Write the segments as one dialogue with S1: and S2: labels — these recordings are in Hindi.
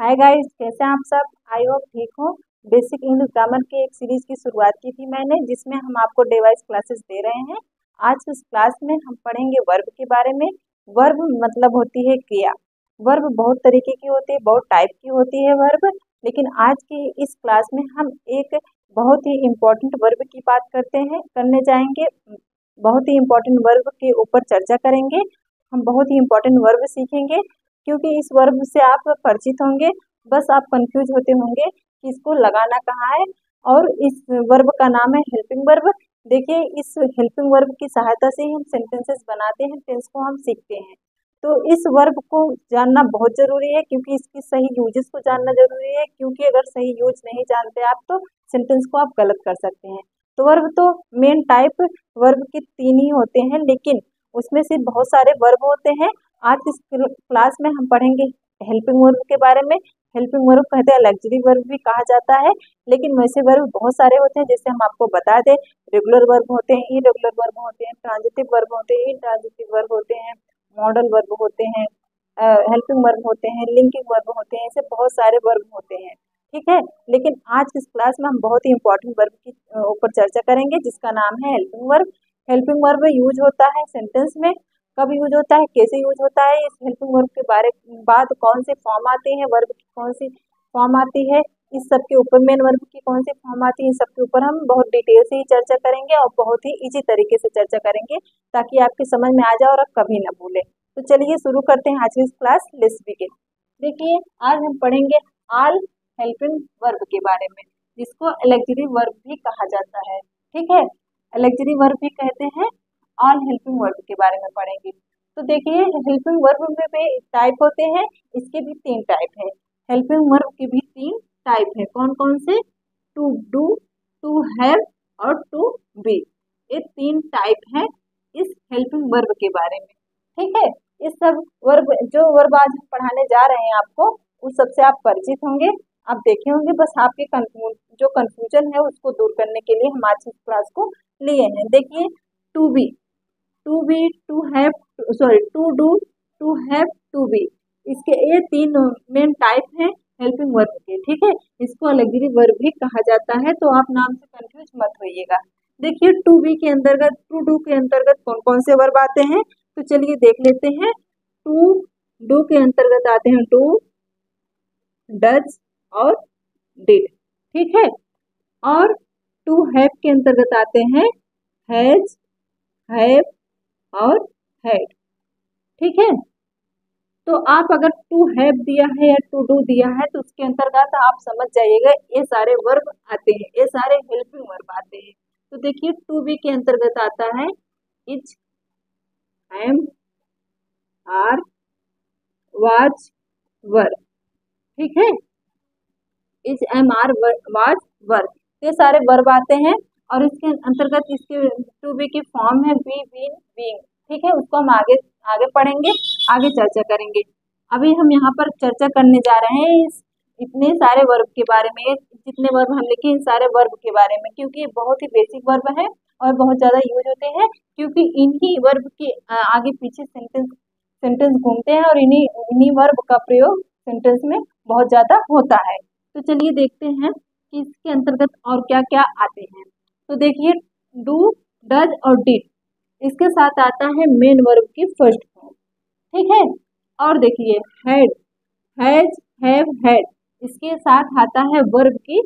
S1: हाय गाइस, कैसे हैं आप सब। आई होप ठीक हो। बेसिक इंग्लिश ग्रामर की एक सीरीज की शुरुआत की थी मैंने, जिसमें हम आपको डे वाइज क्लासेस दे रहे हैं। आज इस क्लास में हम पढ़ेंगे वर्ब के बारे में। वर्ब मतलब होती है क्रिया। वर्ब बहुत तरीके की होती है, बहुत टाइप की होती है वर्ब। लेकिन आज की इस क्लास में हम एक बहुत ही इम्पोर्टेंट वर्ब की बात करने जाएंगे। बहुत ही इम्पोर्टेंट वर्ब के ऊपर चर्चा करेंगे। हम बहुत ही इम्पोर्टेंट वर्ब सीखेंगे, क्योंकि इस वर्ब से आप परिचित होंगे। बस आप कंफ्यूज होते होंगे कि इसको लगाना कहाँ है। और इस वर्ब का नाम है हेल्पिंग वर्ब। देखिए, इस हेल्पिंग वर्ब की सहायता से ही हम सेंटेंसेस बनाते हैं, टेंस को हम सीखते हैं। तो इस वर्ब को जानना बहुत जरूरी है, क्योंकि इसकी सही यूजेस को जानना जरूरी है। क्योंकि अगर सही यूज नहीं जानते आप, तो सेंटेंस को आप गलत कर सकते हैं। तो वर्ब तो मेन टाइप वर्ब के तीन ही होते हैं, लेकिन उसमें से बहुत सारे वर्ब होते हैं। आज इस क्लास में हम पढ़ेंगे हेल्पिंग वर्ब के बारे में। हेल्पिंग वर्ब कहते हैं, लग्जरी वर्ब भी कहा जाता है। लेकिन वैसे वर्ब बहुत सारे होते हैं, जैसे हम आपको बता दें। रेगुलर वर्ब होते हैं, इरेगुलर वर्ब होते हैं, ट्रांजिटिव वर्ब होते हैं, इनट्रांजिटिव वर्ब होते हैं, मॉडल वर्ब होते हैं, हेल्पिंग वर्ब होते हैं, लिंकिंग वर्ब होते हैं। ऐसे बहुत सारे वर्ब होते हैं, ठीक है। लेकिन आज इस क्लास में हम बहुत ही इंपॉर्टेंट वर्ब की ऊपर चर्चा करेंगे, जिसका नाम है helping verb. Helping verb use होता है सेंटेंस में। कब यूज होता है, कैसे यूज होता है, इस हेल्पिंग वर्ब के बारे बाद कौन से फॉर्म आते हैं, वर्ब की कौन सी फॉर्म आती है, इस सब के ऊपर मेन वर्ब की कौन सी फॉर्म आती है, इन सब के ऊपर हम बहुत डिटेल से ही चर्चा करेंगे और बहुत ही इजी तरीके से चर्चा करेंगे, ताकि आपके समझ में आ जाए और आप कभी ना भूलें। तो चलिए शुरू करते हैं आज की क्लास। Let's begin. देखिए, आज हम पढ़ेंगे ऑल हेल्पिंग वर्ब के बारे में, जिसको एलेक्जेटिव वर्ब भी कहा जाता है, ठीक है। एलेक्जेटिव वर्ब भी कहते हैं। ऑल हेल्पिंग वर्ब के बारे में पढ़ेंगे। तो देखिए, हेल्पिंग वर्ब में भी टाइप होते हैं। इसके भी तीन टाइप है। हेल्पिंग वर्ब के भी तीन टाइप है। कौन कौन से? टू डू, टू हैव और टू बी। ये तीन टाइप है इस हेल्पिंग वर्ब के बारे में, ठीक है। इस सब वर्ब, जो वर्ब आज हम पढ़ाने जा रहे हैं आपको, उस सबसे आप परिचित होंगे। आप देखे होंगे। बस आपके जो कंफ्यूजन है उसको दूर करने के लिए हम आज इस क्लास को लिए हैं। देखिए, to be, to be, to have, sorry, to do, to have, to be. इसके ये तीन मेन टाइप हैं हेल्पिंग वर्ब के, ठीक है। इसको अलगरी वर्ब भी कहा जाता है, तो आप नाम से कंफ्यूज मत होइएगा। देखिए, टू बी के अंतर्गत, टू डू के अंतर्गत कौन कौन से वर्ब आते हैं, तो चलिए देख लेते हैं। टू डू के अंतर्गत आते हैं डू, डज और डिड, ठीक है। और टू हैव के अंतर्गत आते हैं हैज, हैव और हैड, ठीक है। तो आप अगर टू हैव दिया है या टू डू दिया है, तो उसके अंतर्गत आप समझ जाइएगा ये सारे वर्ब आते हैं, ये सारे हेल्पिंग वर्ब आते हैं। तो देखिए, टू बी के अंतर्गत आता है इज, एम, आर, वाज, वर, ठीक है। इज, एम, आर, वाज, वर, ये सारे वर्ब आते हैं। और इसके अंतर्गत इसके टू बी की फॉर्म है बी, बीन, बीइंग, ठीक है। उसको हम आगे आगे पढ़ेंगे, आगे चर्चा करेंगे। अभी हम यहाँ पर चर्चा करने जा रहे हैं इस इतने सारे वर्ब के बारे में। जितने वर्ब हम लिखे, इन सारे वर्ब के बारे में, क्योंकि ये बहुत ही बेसिक वर्ब है और बहुत ज्यादा यूज होते हैं। क्योंकि इन्हीं वर्ब के आगे पीछे सेंटेंस सेंटेंस घूमते हैं, और इन्हीं इन्हीं वर्ब का प्रयोग सेंटेंस में बहुत ज्यादा होता है। तो चलिए देखते हैं कि इसके अंतर्गत और क्या क्या आते हैं। तो देखिए, डू, डज और डिड, इसके साथ आता है मेन वर्ब की फर्स्ट फॉर्म, ठीक है। और देखिए, हैड, हैज, हैव, हैड, इसके साथ आता है वर्ब की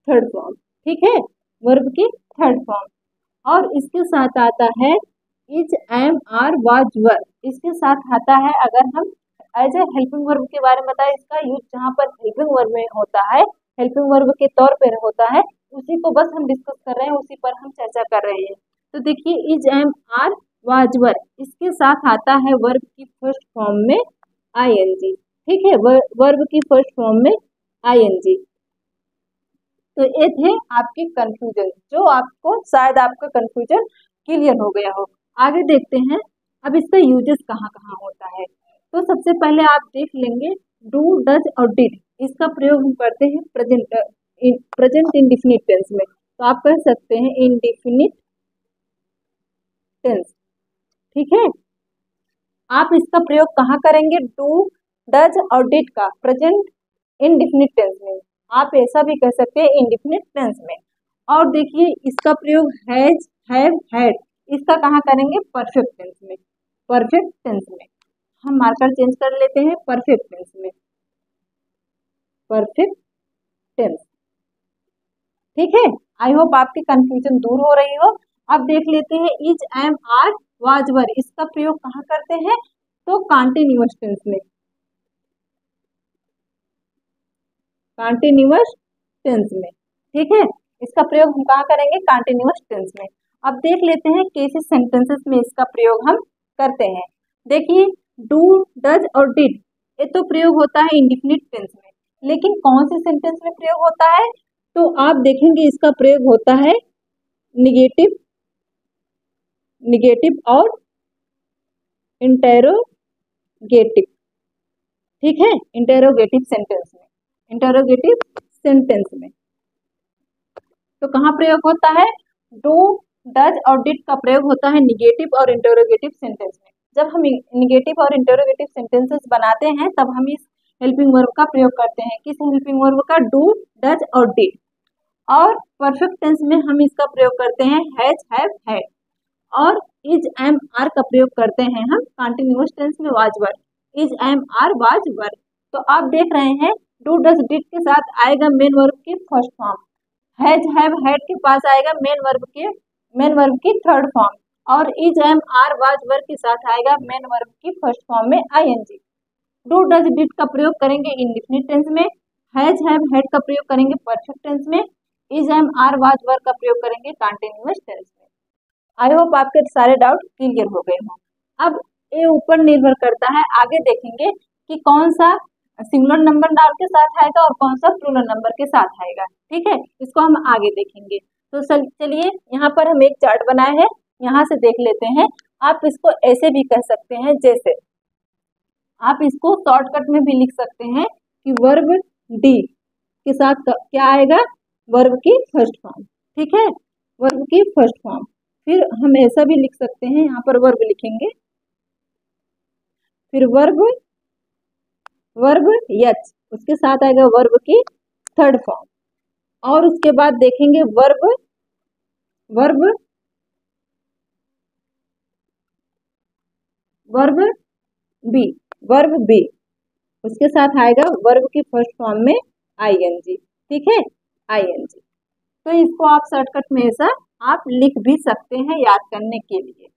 S1: थर्ड फॉर्म, ठीक है, वर्ब की थर्ड फॉर्म। और इसके साथ आता है is, am, are, was, were, इसके साथ आता है, अगर हम एज ए हेल्पिंग वर्ब के बारे में बताएं, इसका यूज जहाँ पर हेल्पिंग वर्ब में होता है, हेल्पिंग वर्ब के तौर पर होता है, उसी को बस हम डिस्कस कर रहे हैं, उसी पर हम चर्चा कर रहे हैं। तो देखिए, is, am, are, was, were, इसके साथ आता है वर्ब की फर्स्ट फॉर्म में आईएनजी, ठीक है, वर्ब की फर्स्ट फॉर्म में आईएनजी। तो ये थे आपके कंफ्यूजन, जो आपको शायद आपका कंफ्यूजन क्लियर हो गया हो। आगे देखते हैं अब इसका यूजेस कहाँ कहाँ होता है। तो सबसे पहले आप देख लेंगे डू, डज और डिड, इसका प्रयोग हम करते हैं प्रेजेंट इंडिफिनिट टेंस में। तो आप कह सकते हैं इंडिफिनिट टेंस, ठीक है। आप इसका प्रयोग कहाँ करेंगे? डू, डज और डिड का प्रेजेंट इंडिफिनिट टेंस में, आप ऐसा भी कह सकते हैं इंडिफिनिट टेंस में। और देखिए इसका प्रयोग हैज, हैव, हैड, इसका कहाँ करेंगे? परफेक्ट टेंस में। परफेक्ट टेंस में हम मार्कर चेंज कर लेते हैं परफेक्ट टेंस में, परफेक्ट टेंस। ठीक है, आई होप आपकी कंफ्यूजन दूर हो रही हो। अब देख लेते हैं इज, एम, आर, वाज, वर, इसका प्रयोग कहाँ करते हैं? तो कॉन्टिन्यूअस टेंस में, कॉन्टिन्यूअस टेंस में। ठीक है, इसका प्रयोग हम कहाँ करेंगे? कॉन्टिन्यूअस टेंस में। अब देख लेते हैं कैसे सेंटेंसेस में इसका प्रयोग हम करते हैं। देखिए डू, डज और डिड, ये तो प्रयोग होता है इंडिफिनिट टेंस में, लेकिन कौन से सेंटेंस में प्रयोग होता है? तो आप देखेंगे इसका प्रयोग होता है निगेटिव, निगेटिव और इंटेरोगेटिव। ठीक है, इंटेरोगेटिव सेंटेंस में, इंटेरोगेटिव सेंटेंस में तो कहाँ प्रयोग होता है? डू, डज और डिड का प्रयोग होता है निगेटिव और इंटेरोगेटिव सेंटेंस में। जब हम निगेटिव और इंटेरोगेटिव सेंटेंसेस बनाते हैं तब हम इस हेल्पिंग वर्ब का प्रयोग करते हैं। किस हेल्पिंग वर्ब का? डू, डज और डिड। और परफेक्ट टेंस में हम इसका प्रयोग करते हैं हैज, हैव, हैड। और इज, एम, आर का प्रयोग करते हैं हम कॉन्टिन्यूअस टेंस में was, were. Is, am, are, was, were. तो आप देख रहे हैं डू, डज, डिड के साथ आएगा मेन वर्ब की first form, has, have, had के पास आएगा मेन वर्ब की थर्ड फॉर्म, और इज, एम, आर, वाज, वर के साथ आएगा मेन वर्ब की फर्स्ट फॉर्म में आईएनजी। डू, डज, डिड का प्रयोग करेंगे इंडिफिनिट टेंस में, हैज, हैव, हैड का प्रयोग करेंगे परफेक्ट टेंस में, is, am, are, was, were का प्रयोग करेंगे कॉन्टिन्यूअस टेंस में। आई होप आपके सारे डाउट क्लियर हो गए हों। अब ये ऊपर निर्भर करता है, आगे देखेंगे कि कौन सा सिंगुलर नंबर नाउन के साथ आएगा और कौन सा प्लूरल नंबर के साथ आएगा। ठीक है, इसको हम आगे देखेंगे। तो चलिए यहाँ पर हम एक चार्ट बनाए हैं, यहाँ से देख लेते हैं। आप इसको ऐसे भी कह सकते हैं, जैसे आप इसको शॉर्टकट में भी लिख सकते हैं कि वर्ब डी के साथ क्या आएगा? वर्ब की फर्स्ट फॉर्म। ठीक है, वर्ब की फर्स्ट फॉर्म। फिर हम ऐसा भी लिख सकते हैं, यहाँ पर वर्ब लिखेंगे, फिर वर्ब यच, उसके साथ आएगा वर्ब की थर्ड फॉर्म, और उसके बाद देखेंगे वर्ब बी, उसके साथ आएगा वर्ब की फर्स्ट फॉर्म में आईएनजी। ठीक है, आईएनजी। तो इसको आप शॉर्टकट में ऐसा आप लिख भी सकते हैं याद करने के लिए।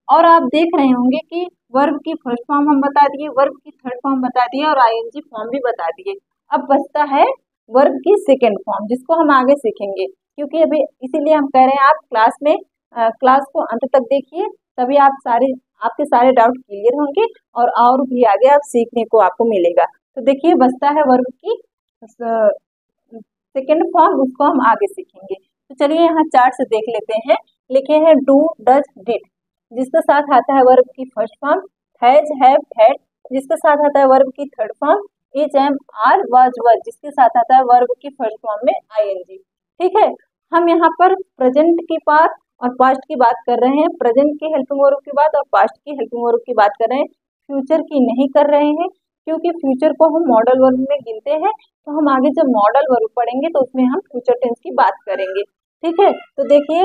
S1: और आप देख रहे होंगे कि वर्ब की फर्स्ट फॉर्म हम बता दिए, वर्ब की थर्ड फॉर्म बता दिए और आईएनजी फॉर्म भी बता दिए। अब बचता है वर्ब की सेकेंड फॉर्म, जिसको हम आगे सीखेंगे, क्योंकि अभी इसीलिए हम कह रहे हैं आप क्लास को अंत तक देखिए, तभी आपके सारे डाउट क्लियर होंगे और भी आगे आप सीखने को आपको मिलेगा। तो देखिए बचता है वर्ब की सेकेंड फॉर्म, उसको हम आगे सीखेंगे। तो चलिए यहाँ चार्ट से देख लेते हैं। लिखे हैं डू, डज, डिड, जिसके साथ आता है वर्ब की first form, has, have, had, जिसके साथ आता है वर्ब की third form, is, am, are, was, were, जिसके साथ आता है वर्ब की फर्स्ट फॉर्म में आईएनजी। ठीक है, हम यहाँ पर प्रेजेंट की बात और पास्ट की बात कर रहे हैं, प्रेजेंट की हेल्पिंग वर्ब की बात और पास्ट की हेल्पिंग वर्ब की बात कर रहे हैं, फ्यूचर की नहीं कर रहे हैं, क्योंकि फ्यूचर को हम मॉडल वर्ब में गिनते हैं। तो हम आगे जब मॉडल वर्ब पढ़ेंगे तो उसमें हम फ्यूचर टेंस की बात करेंगे। ठीक है, तो देखिए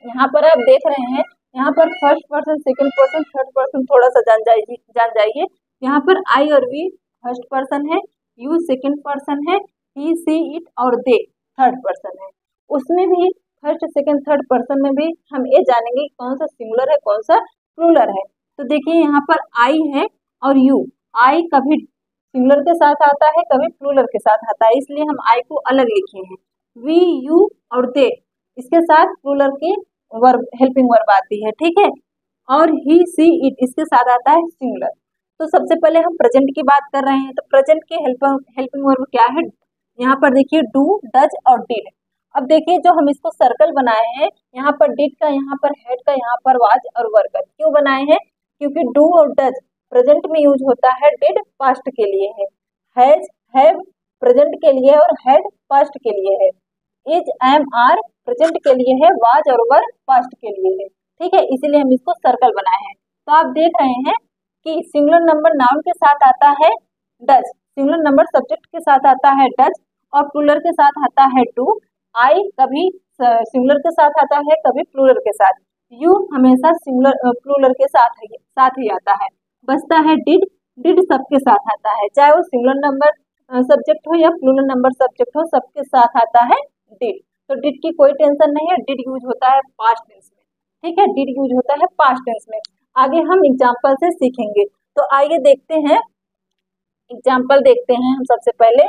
S1: यहाँ पर आप देख रहे हैं, यहाँ पर first person, second person, third person थोड़ा सा जान जाइए। यहाँ पर आई और वी फर्स्ट पर्सन है, यू सेकंड पर्सन है, ही, सी, इट और दे थर्ड पर्सन है। उसमें भी फर्स्ट, सेकंड, थर्ड पर्सन में भी हम ये जानेंगे कौन सा सिंगुलर है कौन सा प्लूरल है। तो देखिए यहाँ पर आई है और यू, आई कभी सिंगुलर के साथ आता है कभी प्लूरल के साथ आता है, इसलिए हम आई को अलग लिखे हैं। वी, यू और दे, इसके साथ प्लूरल की वर्ब, हेल्पिंग वर्ब आती है। ठीक है, और ही, सी, इट, इसके साथ आता है सिंगुलर। तो सबसे पहले हम प्रेजेंट की बात कर रहे हैं, तो प्रेजेंट की हेल्पिंग वर्ब क्या है? यहाँ पर देखिए डू, डज और डिड। अब देखिए जो हम इसको सर्कल बनाए हैं, यहाँ पर डिड का, यहाँ पर हैड का, यहाँ पर वाज और वर का, क्यों बनाए हैं? क्योंकि डू और डज प्रेजेंट में यूज होता है, डिड पास्ट के लिए है, हैज, हैव प्रेजेंट के लिए और हैड पास्ट के लिए है, इज, एम, आर प्रेजेंट के लिए है, वाज और वर पास्ट के लिए है। ठीक है, इसीलिए हम इसको सर्कल बनाए हैं। तो आप देख रहे हैं कि सिंगुलर नंबर नाउन के साथ आता है डज, सिंगुलर नंबर सब्जेक्ट के साथ आता है डज और प्लूरल के साथ आता है डू। आई कभी सिंगुलर के साथ आता है, कभी प्लूरल के साथ। यू हमेशा सिंगुलर प्लूरल के साथ ही आता है। बचता है डिड। डिड सबके साथ आता है, चाहे वो सिंगुलर नंबर सब्जेक्ट हो या प्लूरल नंबर सब्जेक्ट हो, सबके साथ आता है डिड। तो डिड की कोई टेंशन नहीं है, डिड यूज होता है पास्ट टेंस में। ठीक है, डिड यूज होता है पास्ट टेंस में। आगे हम एग्जाम्पल से सीखेंगे, तो आइए देखते हैं, एग्जाम्पल देखते हैं। हम सबसे पहले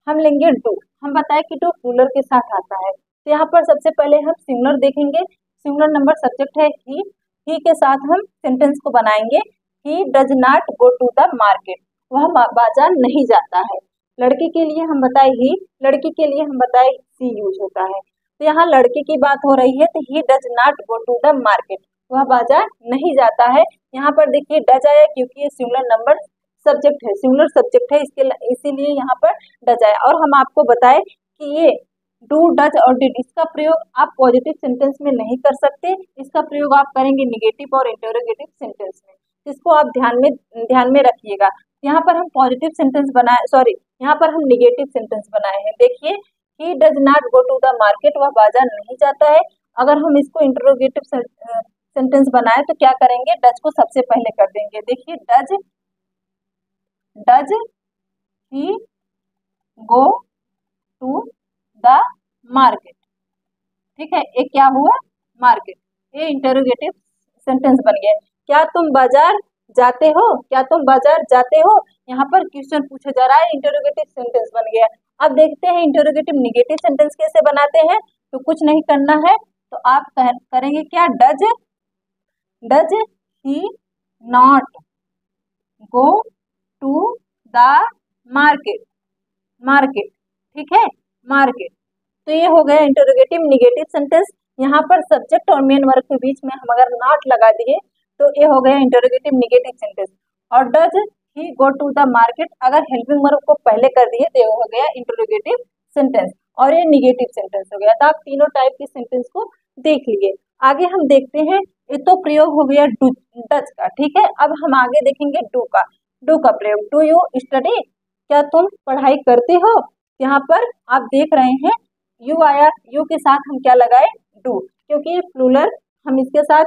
S1: हम लेंगे डू। हम बताएं कि डू प्लूरल के साथ आता है, तो यहाँ पर सबसे पहले हम सिंगुलर देखेंगे। सिंगुलर नंबर सब्जेक्ट है ही के साथ हम सेंटेंस को बनाएंगे। He does not go to the market, वह बाजार नहीं जाता है। लड़के के लिए हम बताए ही, लड़की के लिए हम बताए सी यूज होता है। तो यहाँ लड़के की बात हो रही है, तो he does not go to the market, वह बाजार नहीं जाता है। यहाँ पर देखिए डज आया क्योंकि ये सिंगुलर नंबर सब्जेक्ट है, सिंगुलर सब्जेक्ट है, इसीलिए यहाँ पर डज आया। और हम आपको बताए कि ये डू डज और डिड, इसका प्रयोग आप पॉजिटिव सेंटेंस में नहीं कर सकते, इसका प्रयोग आप करेंगे निगेटिव और इंटरोगेटिव सेंटेंस में। इसको आप ध्यान में रखिएगा। यहाँ पर हम पॉजिटिव सेंटेंस बनाए, सॉरी यहाँ पर हम निगेटिव सेंटेंस बनाए हैं। देखिए he does not go to the market, वह बाजार नहीं जाता है। अगर हम इसको इंटरोगेटिव सेंटेंस बनाए तो क्या करेंगे, डज को सबसे पहले कर देंगे। देखिए does he go to the market. ठीक है, ये क्या हुआ, मार्केट। ये इंटरोगेटिव सेंटेंस बन गया। क्या तुम बाजार जाते हो, क्या तुम बाजार जाते हो, यहाँ पर क्वेश्चन पूछा जा रहा है, इंटरोगेटिव सेंटेंस बन गया। अब देखते हैं इंटरोगेटिव निगेटिव सेंटेंस कैसे बनाते हैं। तो कुछ नहीं करना है, तो आप करेंगे क्या, does he not go to the market. ठीक है, मार्केट। तो ये हो गया इंटरोगेटिव निगेटिव सेंटेंस। यहाँ पर सब्जेक्ट और मेन वर्ब के बीच में हम अगर नॉट लगा दिए तो ये हो गया इंटरोगेटिव निगेटिव सेंटेंस। और does he go to the market, अगर हेल्पिंग वर्ब को पहले कर दिए तो ये हो गया इंटरोगेटिव सेंटेंस और ये निगेटिव सेंटेंस हो गया। तो आप तीनों टाइप के सेंटेंस को देख लिए। आगे हम देखते हैं, ये तो प्रयोग हो गया डज का। ठीक है, अब हम आगे देखेंगे डू का प्रयोग। डू यू स्टडी, क्या तुम पढ़ाई करते हो। यहाँ पर आप देख रहे हैं यू आया, यू के साथ हम क्या लगाए, डू, क्योंकि प्लूरल हम इसके साथ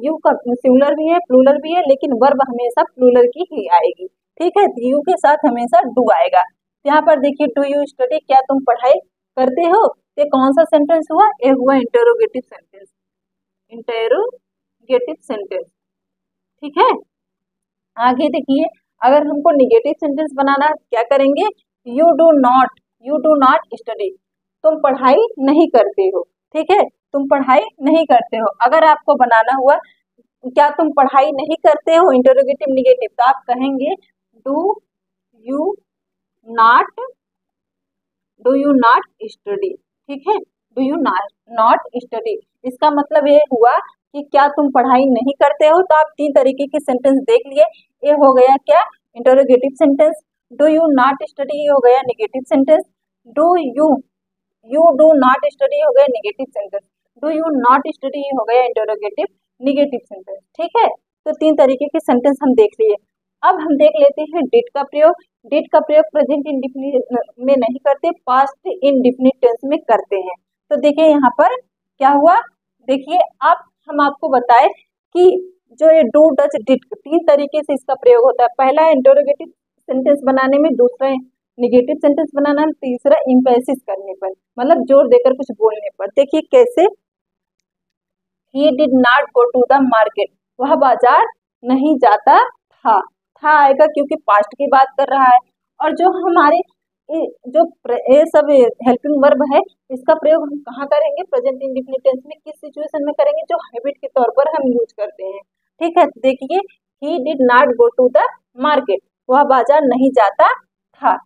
S1: यू का सिंगुलर भी है प्लूरल भी है, लेकिन वर्ब हमेशा प्लूरल की ही आएगी। ठीक है, यू के साथ हमेशा डू आएगा। यहाँ पर देखिए डू यू स्टडी, क्या तुम पढ़ाई करते हो, ये कौन सा सेंटेंस हुआ, ये हुआ इंटरोगेटिव सेंटेंस, इंटरोगेटिव सेंटेंस। ठीक है, आगे देखिए, अगर हमको निगेटिव सेंटेंस बनाना है क्या करेंगे, यू डू नॉट स्टडी, तुम पढ़ाई नहीं करते हो। ठीक है, तुम पढ़ाई नहीं करते हो। अगर आपको बनाना हुआ क्या तुम पढ़ाई नहीं करते हो, इंटरोगेटिव निगेटिव, तो आप कहेंगे डू यू नॉट स्टडी। ठीक है, डू यू नॉट स्टडी, इसका मतलब ये हुआ कि क्या तुम पढ़ाई नहीं करते हो। तो आप तीन तरीके के सेंटेंस देख लिए। ये हो गया क्या, interrogative sentence. Do you not study ये हो गया negative sentence. Do you do not study हो गया negative sentence. Do you not study हो गया इंटरोगेटिव निगेटिव सेंटेंस। ठीक है, तो तीन तरीके के सेंटेंस हम देख लिए। अब हम देख लेते हैं डिड का प्रयोग। डिड का प्रयोग प्रेजेंट इंडेफिनिट में नहीं करते, पास्ट इंडेफिनिट टेंस में करते हैं। तो देखिए यहाँ पर क्या हुआ, देखिए हम आपको बताए कि जो ये डू डज डिड तीन तरीके से इसका प्रयोग होता है। पहला इंटरोगेटिव सेंटेंस बनाने में, दूसरा निगेटिव सेंटेंस बनाना, तीसरा इम्पेसिस करने पर, मतलब जोर देकर कुछ बोलने पर। देखिए कैसे, he did not go to the market, वह बाजार नहीं जाता था आएगा क्योंकि पास्ट की बात कर रहा है। और जो हमारे जो ये सब हेल्पिंग वर्ब है, इसका प्रयोग हम कहाँ करेंगे, प्रेजेंट इंडेफिनिट टेंस में, किस सिचुएशन में करेंगे, जो हैबिट के तौर पर हम यूज करते हैं। ठीक है, देखिए he did not go to the market, वह बाजार नहीं जाता था।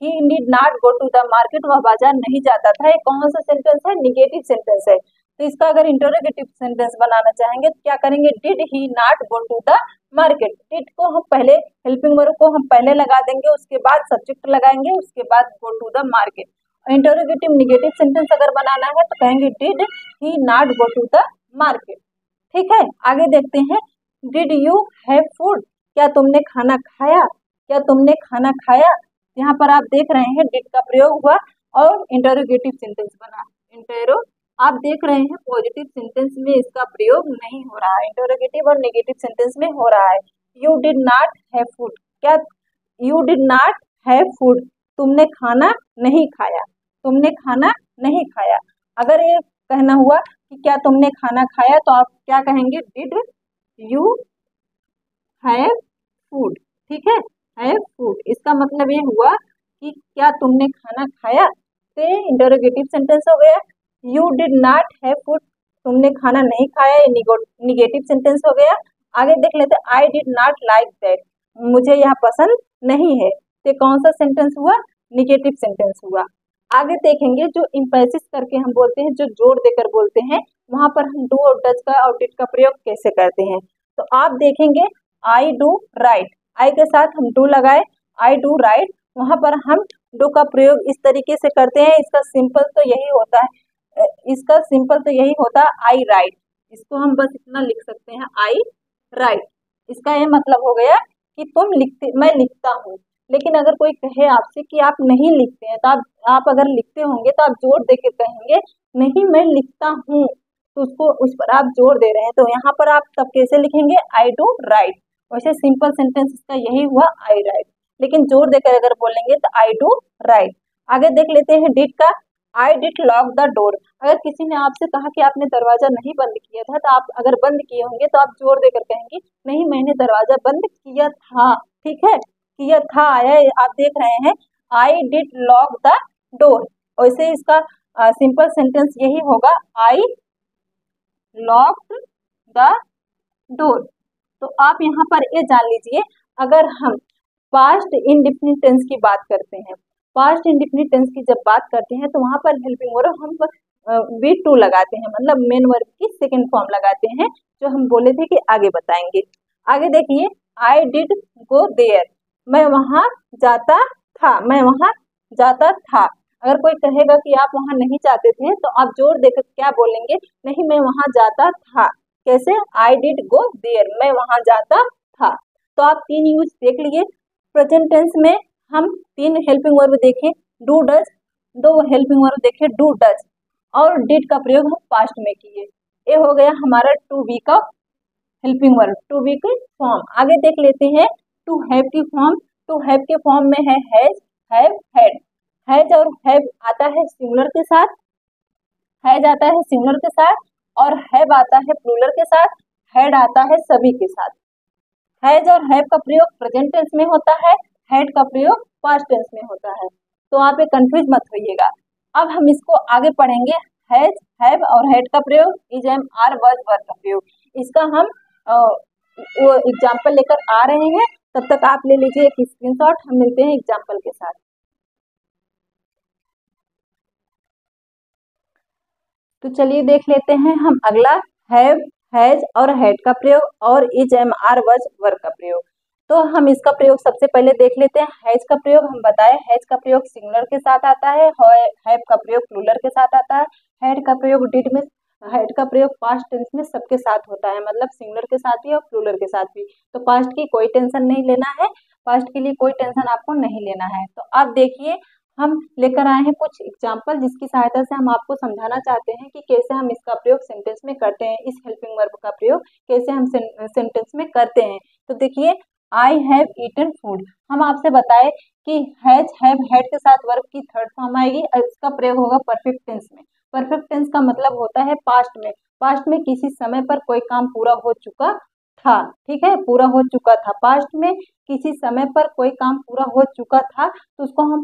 S1: He did not go to the market, वह बाजार नहीं जाता था। ये कौन सा सेंटेंस है, निगेटिव सेंटेंस है। तो इसका अगर इंटरोगेटिव सेंटेंस बनाना चाहेंगे तो क्या करेंगे, did he not go to the market. Did को हम पहले, हेल्पिंग वर्ब को हम पहले लगा देंगे, उसके बाद सब्जेक्ट लगाएंगे, उसके बाद go to the market. Interrogative negative sentence अगर बनाना है तो कहेंगे did he not go to the market. ठीक है, आगे देखते हैं, डिड यू हैव फूड, क्या तुमने खाना खाया। क्या तुमने खाना खाया? यहाँ पर आप देख रहे हैं डिड का प्रयोग हुआ और इंटरोगेटिव सेंटेंस बना। इंटेरो आप देख रहे हैं पॉजिटिव सेंटेंस में इसका प्रयोग नहीं हो रहा है, इंटरोगेटिव और नेगेटिव सेंटेंस में हो रहा है। You did not have food, क्या you did not have food, तुमने खाना नहीं खाया, तुमने खाना नहीं खाया। अगर ये कहना हुआ कि क्या तुमने खाना खाया तो आप क्या कहेंगे? डिड यू हैव फूड, ठीक है, हैव फूड। इसका मतलब ये हुआ कि क्या तुमने खाना खाया, तो इंटरोगेटिव सेंटेंस हो गया। You did not have food, तुमने खाना नहीं खाया, ये निगेटिव सेंटेंस हो गया। आगे देख लेते हैं, I did not like that, मुझे यह पसंद नहीं है, तो कौन सा सेंटेंस हुआ? निगेटिव सेंटेंस हुआ। आगे देखेंगे जो इम्पैसिस करके हम बोलते हैं, जो जोर देकर बोलते हैं, वहां पर हम डू और डज का और डिड का प्रयोग कैसे करते हैं। तो आप देखेंगे आई डू राइट, आई के साथ हम डू लगाए, आई डू राइट, वहां पर हम डू का प्रयोग इस तरीके से करते हैं। इसका सिंपल तो यही होता है, इसका सिंपल तो यही होता है आई राइट, इसको हम बस इतना लिख सकते हैं आई राइट। इसका ये मतलब हो गया कि तुम लिखते, मैं लिखता हूँ। लेकिन अगर कोई कहे आपसे कि आप नहीं लिखते हैं, तो आप अगर लिखते होंगे तो आप जोर देकर कहेंगे नहीं मैं लिखता हूँ, तो उसको उस पर आप जोर दे रहे हैं, तो यहाँ पर आप तब कैसे लिखेंगे? I do right. वैसे सिंपल सेंटेंस इसका यही हुआ आई राइट, लेकिन जोर देकर अगर बोलेंगे तो आई डू राइट। आगे देख लेते हैं डिड का, I did lock the door. अगर किसी ने आपसे कहा कि आपने दरवाजा नहीं बंद किया था, तो आप अगर बंद किए होंगे तो आप जोर देकर कहेंगे नहीं मैंने दरवाजा बंद किया था, ठीक है, किया था आया, आप देख रहे हैं I did lock the door. वैसे इसका सिंपल सेंटेंस यही होगा आई लॉक्ड द डोर। तो आप यहाँ पर ये जान लीजिए, अगर हम पास्ट इंडेफिनिट टेंस की बात करते हैं, पास्ट इंडेफिनिट टेंस की जब बात करते हैं तो वहां पर हेल्पिंग वर्ब हम वी टू लगाते हैं, मतलब मेन वर्ब की सेकंड फॉर्म लगाते हैं, जो हम बोले थे कि आगे बताएंगे। आगे देखिए, आई डिड गो देयर, मैं वहां जाता था, मैं वहां जाता था। अगर कोई कहेगा कि आप वहां नहीं जाते थे, तो आप जोर देकर क्या बोलेंगे? नहीं मैं वहां जाता था। कैसे? आई डिड गो देयर, मैं वहां जाता था। तो आप तीन यूज देख लिए। प्रेजेंट टेंस में हम तीन हेल्पिंग वर्ब देखें, डू डज, दो हेल्पिंग वर्ब देखे डू डज, और डिड का प्रयोग हम पास्ट में किए। ये हो गया हमारा टू बी का हेल्पिंग वर्ब, टू बी की फॉर्म। आगे देख लेते हैं टू हैव की फॉर्म। टू हैव के फॉर्म में है हैज, हैव, हैड। हैज और हैव आता है सिंगुलर के साथ, हैज आता है सिंगुलर के साथ, और हैव आता है प्लूरल के साथ, हैड आता है सभी के साथ। हैज और हैव का प्रयोग प्रेजेंट टेंस में होता है, हैड का प्रयोग पास्ट टेंस में होता है। तो आप ये कंफ्यूज मत होइएगा। अब हम इसको आगे पढ़ेंगे, हैज, हैव और हैड का प्रयोग, इज, एम, आर, वॉज, वर का प्रयोग। इसका हम वो एग्जाम्पल लेकर आ रहे हैं, तब तक आप ले लीजिए एक स्क्रीनशॉट। हम मिलते हैं एग्जाम्पल के साथ। तो चलिए देख लेते हैं हम अगला, हैव, हैज और हैड का प्रयोग, और इज, एम, आर, वज, वर का प्रयोग। तो हम इसका प्रयोग सबसे पहले देख लेते हैं। हैज का प्रयोग हम बताए, हैज का प्रयोग सिंगुलर के साथ आता है, हैव का प्रयोग प्लूरल के साथ आता है, हैड का प्रयोग डिड में, हैड का प्रयोग पास्ट टेंस में सबके साथ होता है, मतलब सिंगुलर के साथ भी और प्लूरल के साथ भी। तो पास्ट की कोई टेंशन नहीं लेना है, पास्ट के लिए कोई टेंशन आपको नहीं लेना है। तो आप देखिए, हम लेकर आए हैं कुछ एग्जाम्पल, जिसकी सहायता से हम आपको समझाना चाहते हैं कि कैसे हम इसका प्रयोग सेंटेंस में करते हैं, इस हेल्पिंग वर्ब का प्रयोग कैसे हम सेंटेंस में करते हैं। तो देखिए, आई हैव ईटन फूड, हम आपसे बताए कि हैज, हैव, हैड के साथ वर्ब की थर्ड फॉर्म आएगी और इसका प्रयोग होगा परफेक्ट टेंस में। परफेक्ट टेंस का मतलब होता है पास्ट में, पास्ट में किसी समय पर कोई काम पूरा हो चुका था, ठीक है, पूरा हो चुका था। पास्ट में किसी समय पर कोई काम पूरा हो चुका था, तो उसको हम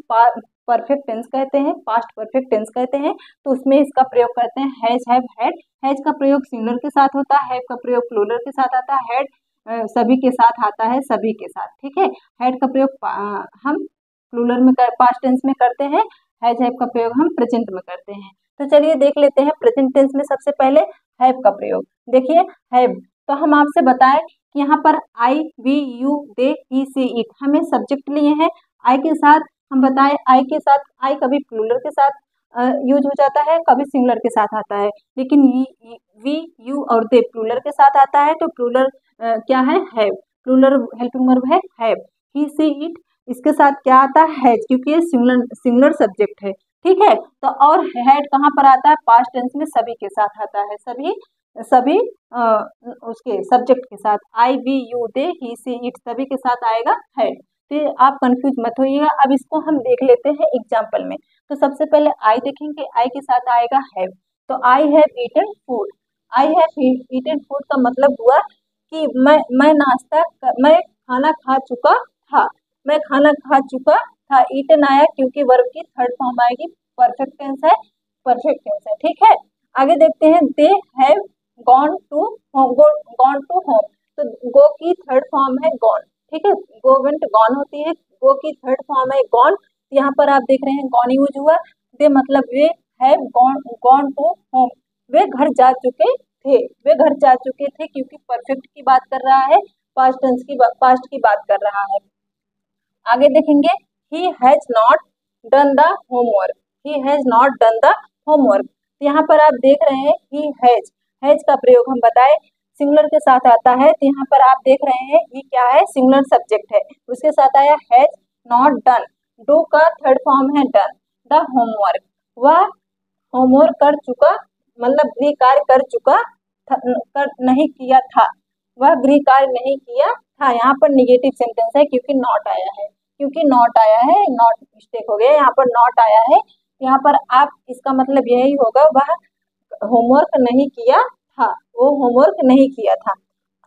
S1: परफेक्ट टेंस कहते हैं, पास्ट परफेक्ट टेंस कहते हैं। तो उसमें इसका प्रयोग करते हैं हैज, हैव, हैड। हैज का प्रयोग सिंगुलर के साथ होता है, हैव का प्रयोग प्लूरल के साथ आता है, हैड सभी के साथ आता है, सभी के साथ, ठीक है। हैड का प्रयोग हम प्लूरल में पास्ट टेंस में करते हैं, हैज, हैव का प्रयोग हम प्रेजेंट में करते हैं। तो चलिए देख लेते हैं प्रेजेंट टेंस में सबसे पहले हैव का प्रयोग। देखिए हैव, तो हम आपसे बताएं कि यहाँ पर I, we, you, they, he, she, it हमें सब्जेक्ट लिए हैं। आई के साथ हम बताएं, आई के साथ, आई कभी प्लूरल के साथ यूज हो जाता है, कभी सिंगुलर के साथ आता है, लेकिन वी, यू और दे प्लूरल के साथ आता है। तो प्लूरल क्या है? हैव, प्लूरल हेल्पिंग वर्ब है हैव। ही सी इट, इसके साथ क्या आता है, हैज, क्योंकि ये सिंगुलर सब्जेक्ट है, ठीक है। तो और हैड कहाँ पर आता है, पास्ट टेंस में सभी के साथ आता है, सभी उसके सब्जेक्ट के साथ, I we you they he she it सभी के साथ आएगा हैड। तो आप कंफ्यूज मत होइएगा। अब इसको हम देख लेते हैं एग्जाम्पल में। तो सबसे पहले आई देखेंगे, आई के साथ आएगा हैव। तो I have eaten food, I have eaten food का मतलब हुआ कि मैं खाना खा चुका था, मैं खाना खा चुका था। ईटन आया क्योंकि वर्ब की थर्ड फॉर्म आएगी, परफेक्ट टेंस है, परफेक्ट टेंस है, ठीक है। आगे देखते हैं, they have gone to home, gone to home. तो गो की थर्ड फॉर्म है गॉन, ठीक है, गो वेंट गॉन होती है, गो की थर्ड फॉर्म है गॉन। यहाँ पर आप देख रहे हैं गॉन यूज हुआ। दे मतलब वे हैव गॉन टू होम, वे घर जा चुके थे, वे घर जा चुके थे, क्योंकि परफेक्ट की बात कर रहा है, पास्ट की बात कर रहा है। आगे देखेंगे, he has not done the homework, he has not done the homework. यहाँ पर आप देख रहे हैं ही हैज का प्रयोग हम बताए सिंगुलर के साथ आता है। तो यहाँ पर आप देख रहे हैं ही क्या है, सिंगुलर सब्जेक्ट है, उसके साथ आया हैज नॉट डन। डू का थर्ड फॉर्म है डन। द होमवर्क, वह होमवर्क कर चुका, मतलब गृह कार्य कर चुका नहीं किया था, वह गृह कार्य नहीं किया था। यहाँ पर निगेटिव सेंटेंस है क्योंकि नॉट आया है, नॉट मिस्टेक हो गया, यहाँ पर नॉट आया है। यहाँ पर आप इसका मतलब यही होगा, वह होमवर्क नहीं किया था, वो होमवर्क नहीं किया था।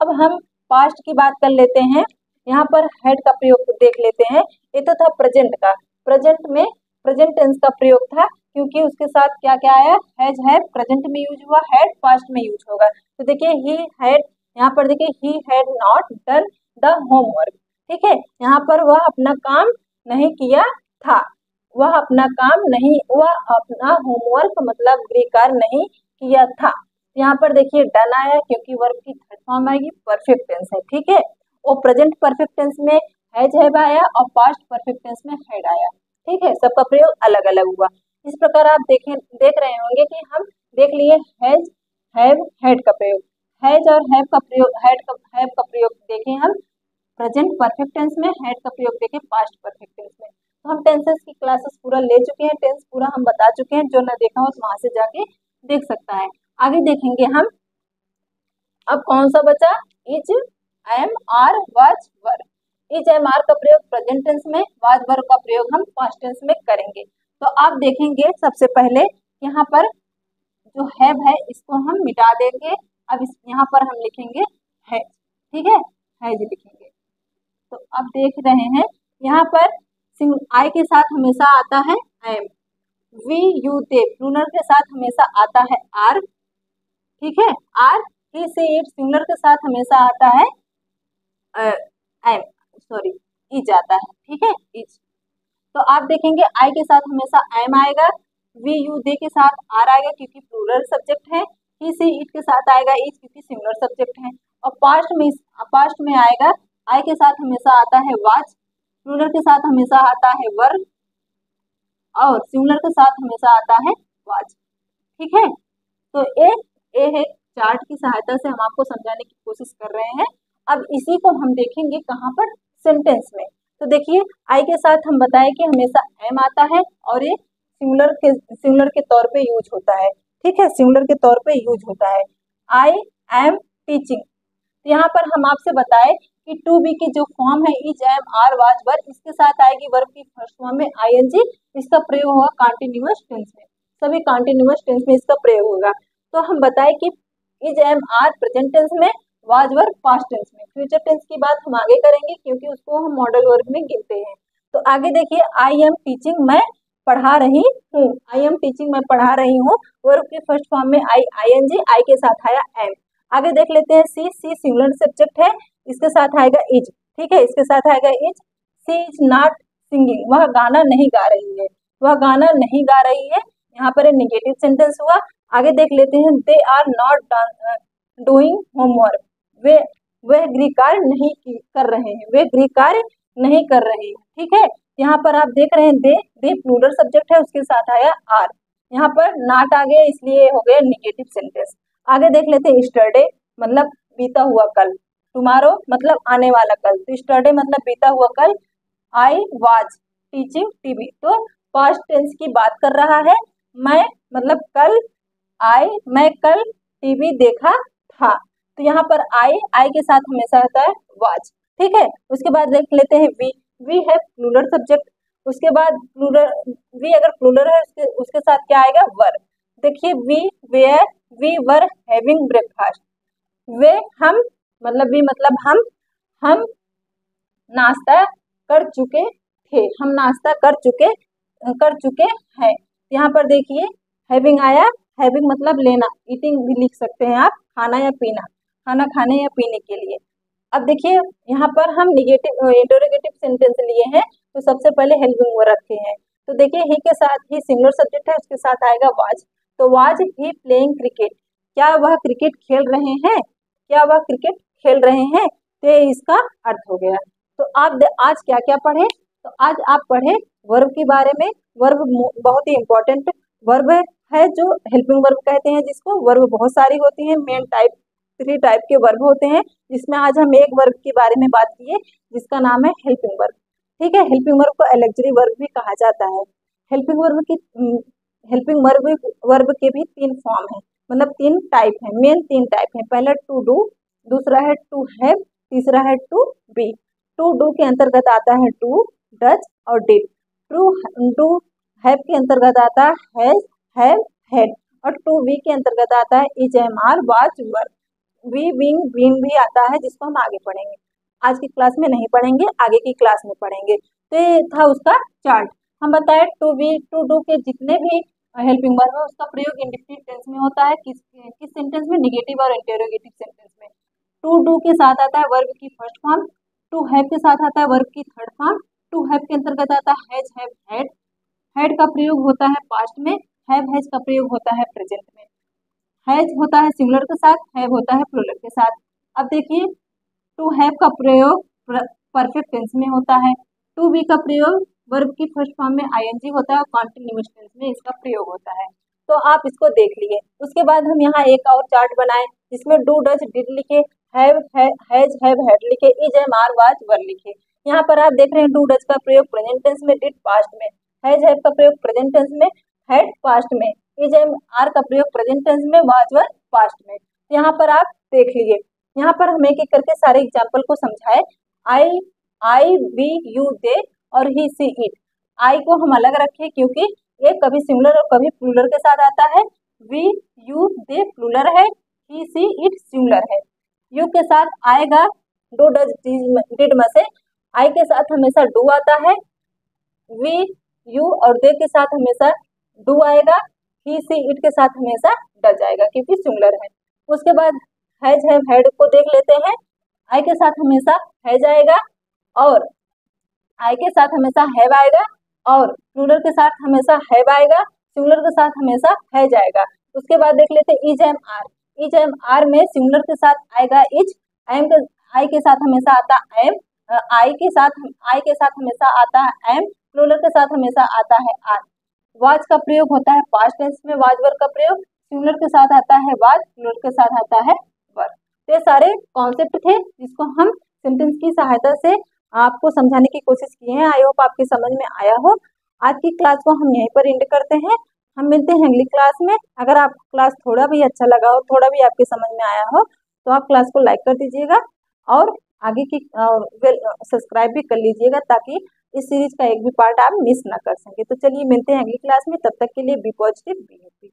S1: अब हम पास्ट की बात कर लेते हैं। यहाँ पर हैड का प्रयोग देख लेते हैं। ये तो था प्रेजेंट का, प्रेजेंट में प्रेजेंट टेंस का प्रयोग था, क्योंकि उसके साथ क्या क्या आया, हैज हैव प्रेजेंट में यूज हुआ, हैड पास्ट में यूज होगा। तो देखिए ही हैड, यहाँ पर देखिए he had not done the homework, ठीक है। यहाँ पर वह अपना काम नहीं किया था, वह अपना होमवर्क मतलब गृह कार्य नहीं किया था। यहाँ पर देखिए डन आया क्योंकि वर्ब की थर्ड फॉर्म आएगी, परफेक्ट टेंस है, ठीक है। और प्रेजेंट परफेक्ट टेंस में हैज हैव आया और पास्ट परफेक्ट टेंस में हैड आया, ठीक है। सबका प्रयोग अलग अलग हुआ। इस प्रकार आप देख रहे होंगे कि हम देख लिए हैज हैव हैड का प्रयोग, हैज और हैव का प्रयोग, हैव का प्रयोग देखें हम प्रेजेंट परफेक्ट टेंस में, हैड का प्रयोग देखें पास्ट परफेक्ट टेंस में। तो हम टेंसेस की क्लासेस पूरा ले चुके हैं, टेंस पूरा हम बता चुके हैं। जो ना देखा हो तो वहां से जाके देख सकता है। आगे देखेंगे हम, अब कौन सा बचा, is am are was were. Is am are का प्रयोग प्रेजेंट टेंस में, वाज वर का प्रयोग हम पास्ट टेंस में करेंगे। तो आप देखेंगे सबसे पहले यहाँ पर जो हैव है इसको हम मिटा देंगे। अब यहाँ पर हम लिखेंगे हैज, ठीक है, हैज लिखेंगे। तो अब देख रहे हैं यहाँ पर आई के साथ हमेशा आता है am, we you they plural के साथ हमेशा आता है आर, ठीक है, आर। ही से इट सिंगुलर के साथ हमेशा आता है एम, सॉरी इज आता है, ठीक है, इज। तो आप देखेंगे आई के साथ हमेशा एम आएगा, वी यू दे के साथ आर आएगा क्योंकि प्लूरल सब्जेक्ट है, ही से इट के साथ आएगा इज क्योंकि सिंगुलर सब्जेक्ट है। और पास्ट में आएगा, आई के साथ हमेशा आता है वाज, प्लूरल के साथ हमेशा आता है वर और सिंगुलर के साथ हमेशा आता है वाज, ठीक है। तो ये है चार्ट की सहायता से हम आपको समझाने की कोशिश कर रहे हैं। अब इसी को हम देखेंगे कहाँ पर, सेंटेंस में। तो देखिए आई के साथ हम बताए कि हमेशा एम आता है और ये सिंगुलर के तौर पे यूज होता है, ठीक है, सिंगुलर के तौर पे यूज होता है। आई एम टीचिंग, तो यहाँ पर हम आपसे बताए कि टू बी की जो फॉर्म है is am are was were, इसके साथ आएगी वर्ब की फर्स्ट फॉर्म में आईएनजी, इसका प्रयोग होगा कॉन्टिन्यूअस टेंस में, सभी कॉन्टिन्यूअस टेंस में इसका प्रयोग होगा। तो हम बताए कि is am are present tense में, वाज वर पास्ट टेंस में। फ्यूचर टेंस की बात हम आगे करेंगे क्योंकि उसको हम मॉडल वर्ब में गिनते हैं। तो आगे देखिए, आई एम टीचिंग, मैं पढ़ा रही हूँ, आई एम टीचिंग मैं पढ़ा रही हूँ, वर्ब की फर्स्ट फॉर्म में आईएनजी, आई के साथ आया एम। आगे देख लेते हैं, सी सिंगुलर सब्जेक्ट है, इसके साथ आएगा इज, ठीक है, इसके साथ आएगा is. She is not singing, वह गाना नहीं गा रही है, वह गाना नहीं गा रही है, यहाँ पर नेगेटिव सेंटेंस हुआ। आगे देख लेते हैं, they are not doing homework, वे गृह कार्य नहीं कर रहे हैं, वे गृह कार्य नहीं कर रहे हैं, ठीक है। यहाँ पर आप देख रहे हैं दे प्लूरल सब्जेक्ट है, उसके साथ आया आर, यहाँ पर नॉट आ गया इसलिए हो गया नेगेटिव सेंटेंस। आगे देख लेते हैं, यस्टरडे मतलब बीता हुआ कल, टुमारो मतलब आने वाला कल, तो स्टरडे मतलब बीता हुआ कल। आई वाज टीचिंग टीवी, तो पास्ट टेंस की बात कर रहा है। मैं मतलब कल, मैं कल टीवी देखा था, तो यहाँ पर आई के साथ हमेशा आता है वाज। ठीक है, उसके बाद देख लेते हैं वी है प्लूरल सब्जेक्ट। उसके बाद प्लूरल, वी अगर प्लूरल है उसके साथ क्या आएगा, वर। देखिए वी वर हैविंग ब्रेकफास्ट, वे हम मतलब वी मतलब हम नाश्ता कर चुके थे, हम नाश्ता कर चुके हैं। यहाँ पर देखिए हैविंग आया, हैविंग मतलब लेना, ईटिंग भी लिख सकते हैं आप, खाना या पीना, खाना खाने या पीने के लिए। अब देखिए यहाँ पर हम निगेटिव इंटरोगेटिव सेंटेंस लिए हैं, तो सबसे पहले हेल्पिंग वर्ब रखे हैं। तो देखिए ही के साथ ही सिंगुलर सब्जेक्ट है, उसके साथ आएगा वाज। तो वाज ही प्लेइंग क्रिकेट, क्या वह क्रिकेट खेल रहे हैं, क्या वह क्रिकेट खेल रहे हैं, तो इसका अर्थ हो गया। तो आप आज क्या क्या पढ़े, तो आज आप पढ़े वर्ब के बारे में। वर्ब बहुत ही इंपॉर्टेंट वर्ब है जो हेल्पिंग वर्ब कहते हैं, जिसको वर्ब बहुत सारी होती है, मेन टाइप 3 टाइप के वर्ब होते हैं, जिसमें आज हम एक वर्ब के बारे में बात किए जिसका नाम है हेल्पिंग वर्ब। ठीक है, हेल्पिंग वर्ब को एलेक्जरी वर्ब भी कहा जाता है। हेल्पिंग वर्ब की वर्ब के भी 3 फॉर्म है, मतलब 3 टाइप है, मेन 3 टाइप है। पहला टू डू, दूसरा है टू हैव, तीसरा है टू बी। टू डू के अंतर्गत आता है डू, डज और डिड। टू हैव के अंतर्गत आता है हैव, हैड, और टू बी के अंतर्गत आता है is, am, are, was, were. Be, being, been भी आता है, जिसको हम आगे पढ़ेंगे, आज की क्लास में नहीं पढ़ेंगे, आगे की क्लास में पढ़ेंगे। तो ये था उसका चार्ट। हम बताए टू बी टू डू के जितने भी हेल्पिंग वर्ब है उसका प्रयोग इंडिफिनिट टेंस में होता है, किस सेंटेंस में, निगेटिव और इंटरोगेटिव सेंटेंस में। टू डू के साथ आता है वर्ब की फर्स्ट फॉर्म, टू हैव के साथ आता है वर्ब की थर्ड फॉर्म, टू हैव के अंतर्गत आता है हैज, हैव, हैड। हैड का प्रयोग होता है पास्ट में, हैव हैज का प्रयोग होता है प्रेजेंट में। हैज होता है सिंगुलर के साथ, हैव होता है प्लूरल के साथ। अब देखिए टू हैव का प्रयोग परफेक्ट टेंस में होता है, टू बी का प्रयोग वर्ब की फर्स्ट फॉर्म में आईएनजी होता है और कॉन्टिन्यूअस टेंस में इसका प्रयोग होता है। तो आप इसको देख लिए। उसके बाद हम यहाँ एक और चार्ट बनाए जिसमें डू, डज, डिड लिखे, हैव, हैज, हैव, हैड लिखे, इज, एम, आर, वाज, वर लिखे। यहाँ पर आप देख रहे हैं डू डज का प्रयोग प्रेजेंट टेंस में, डिड पास्ट में, हैज, हैव का प्रयोग प्रेजेंट टेंस में, हैड पास्ट में, इज, एम, आर का प्रयोग प्रेजेंट टेंस में, वाज, वर पास्ट में। यहाँ पर आप देख लीजिए। यहाँ पर हम एक एक करके सारे एग्जाम्पल को समझाए। आई वी यू दे और ही सी इट। आई को हम अलग रखे क्योंकि ये कभी सिंगुलर और कभी प्लूरल के साथ आता है। वी यू दे प्लूरल है, ही सी इट सिंगुलर है। यू के साथ आएगा डू, डज, डिड में से आई के साथ हमेशा डू आता है। वी यू और दे के साथ हमेशा डू आएगा, ही सी इट के साथ हमेशा डज आएगा क्योंकि सिंगुलर है। उसके बाद हैज, हैव, हैड को देख लेते हैं। आई के साथ हमेशा हैज आएगा और आई के साथ हमेशा हैव आएगा और प्लूरल के साथ हमेशा हैव आएगा, सिंगुलर के साथ हमेशा हैज आएगा। उसके बाद देख लेते हैं is, am, are. Is, am, are में सिंगुलर के साथ आएगा इज, आई के साथ हमेशा आता एम, आई के साथ हमेशा आता है एम, प्लूरल के साथ हमेशा आता है आर। वाज का प्रयोग होता है पास्ट टेंस में, वाज वर्ब का प्रयोग, सिंगुलर के साथ आता है वाज, प्लूरल के साथ आता है वर। तो ये सारे कॉन्सेप्ट थे जिसको हम सेंटेंस की सहायता से आपको समझाने की कोशिश की है। आई होप आपकी समझ में आया हो। आज की क्लास को हम यहीं पर एंड करते हैं। हम मिलते हैं अगली क्लास में। अगर आपको क्लास थोड़ा भी अच्छा लगा हो, थोड़ा भी आपके समझ में आया हो, तो आप क्लास को लाइक कर दीजिएगा और आगे की सब्सक्राइब भी कर लीजिएगा ताकि इस सीरीज का एक भी पार्ट आप मिस ना कर सकें। तो चलिए मिलते हैं अगली क्लास में, तब तक के लिए बी पॉजिटिव, बी हैप्पी।